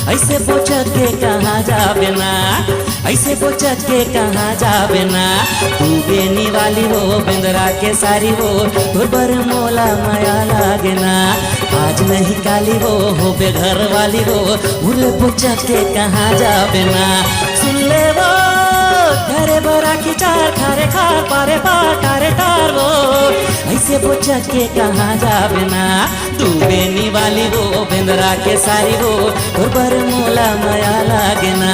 ऐसे बोचक के कहाँ जाबे ना, ऐसे बोचक के कहाँ जाबे ना। तू बेनी वाली हो बिंदरा के सारी हो, तोर बर मोला माया लागे ना। आज नहीं काली हो बेघर वाली हो, भूले बोचक के कहाँ जाबे ना। सुन ले वो घरे बरा की चार खारे खार पारे पारे टार वो, ऐसे बोचक के कहाँ जाबे ना। तू बेनी वाली हो बिंदरा के सारी हो, तोर बर मोला माया लागे ना।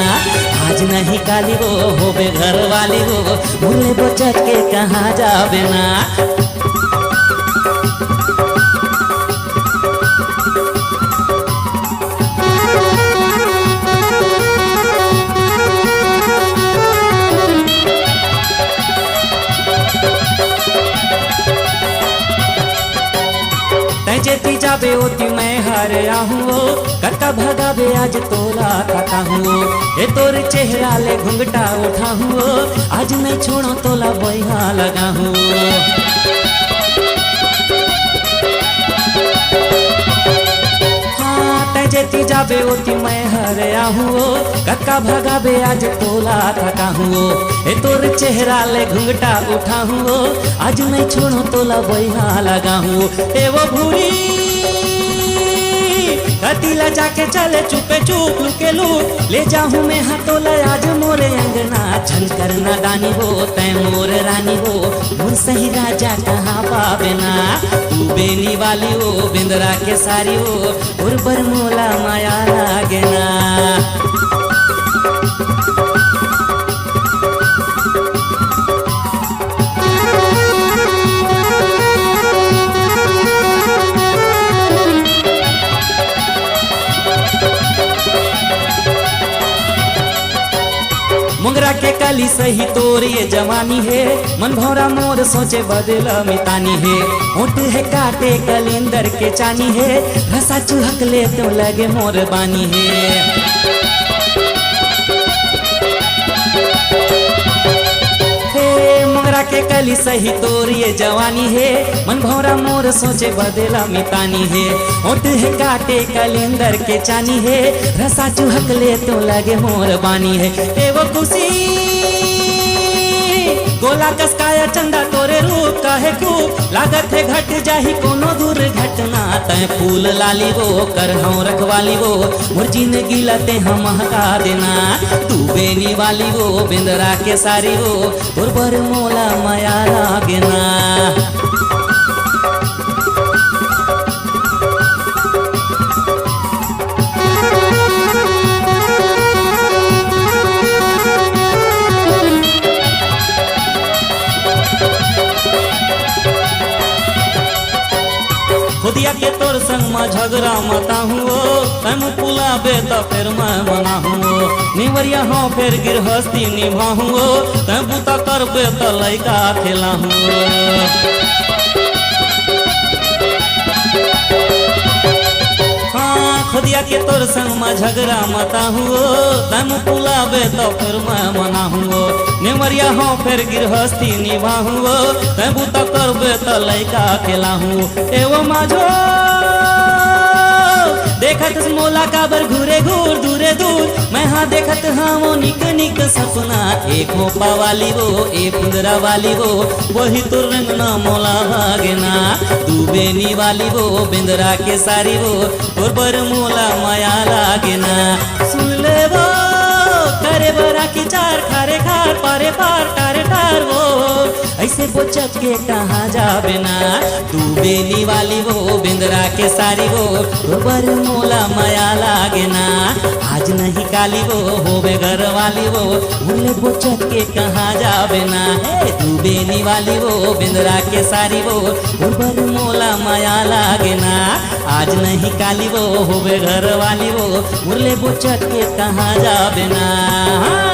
आज नहीं काली हो बेघर वाली हो, भूले बोचक के कहाँ जाबे ना। जेती जाबे ओती मैं हारे आहूँ, कक्का भगाबे आज तोला खाता हूँ। ए तोर चेहरा ले घुंघटा उठा हूँ, आज नहीं छोड़ो तोला बैहा लगा हूँ। जेती जाबे ओती मैं हरे आहूँ, कक्का भगाबे आज तोला थका हूँ। ए तोर चेहरा ले घुंघटा उठा हूँ, आज नहीं छोड़ो तोला बैहा लगा हूँ। ए वो भूरी कतीला जाके चले चुपे चुप लुके लूट ले जाऊँ मैं हाथोला आज मोरे अंगना। छल करना दानी हो तै मोर रानी हो, मोर सही राजा कहाँ पावे ना। तू बेनी वाली हो बिंदरा के सारी हो, और बर मोला माया लागे ना। मुंगरा के कली सही तोर ये जवानी है, मन भौरा मोर सोचे बदल मितानी है। होठ है काटे कलिंदर के चानी है, रसा चुहक ले तो लगे मोर बानी है। मुंगरा के कली सही तोर ये जवानी है, मन भौरा मोर सोचे बदला मितानी है। होठ है काटे कलिंदर के चानी है, रसा चुहक ले तो लगे मोर बानी है। ए वो खुशी गोला कसकाया चंदा तोरे रूप काहे खूब, लागत है घट जाही कोनो दूर घटना। तय फूल लाली वो कर हम रखवाली वो, मोर जिंदगी लते हम हका देना। तू बेनी वाली वो बिंदरा के सारी हो, तोर बर मोला माया लागे ना। खुदिया के तोर संग में झगड़ा मता हुओ, तम पुलाबे तो फिर मैं मना हुओ। निवरिया हो फिर गृहस्थी निभा हुओ, तम बुता करबे तो लइका खेला हुओ। खुदिया के तोर संग में झगड़ा मता हुओ, तम पुलाबे तो फिर मैं मना हुओ। निवरिया हो फिर गृहस्थी निभा हुओ, तम बुता करबे तो लइका खेला हूँ। एवं माझो देखत मोला काबर घूरे घूर दूरे दूर, मैं हाँ देखत हाँ वो निक निक सपना। एक मोपा वाली वो एक इंदिरा वाली वो, वही तो रंग न मोला भागे ना। तू बेनी वाली वो बिंदरा के सारी वो, और बर मोला माया लागे ना। सुन ले वो करे बरा की चार खारे खार पारे पार टारे टार वो, ऐसे बोचक के कहाँ जाबे ना। तू बेनी वाली वो बिंदरा के सारी वो, बर मोला माया लागे ना। आज नहीं काली वो बेघर वाली वो, भूले बोचक के कहाँ जाबे ना। तू बेनी वाली वो बिंदरा के सारी वो, बर मोला माया लागे ना। आज नहीं काली वो बेघर वाली वो, भूले बोचक के कहाँ जाबे ना।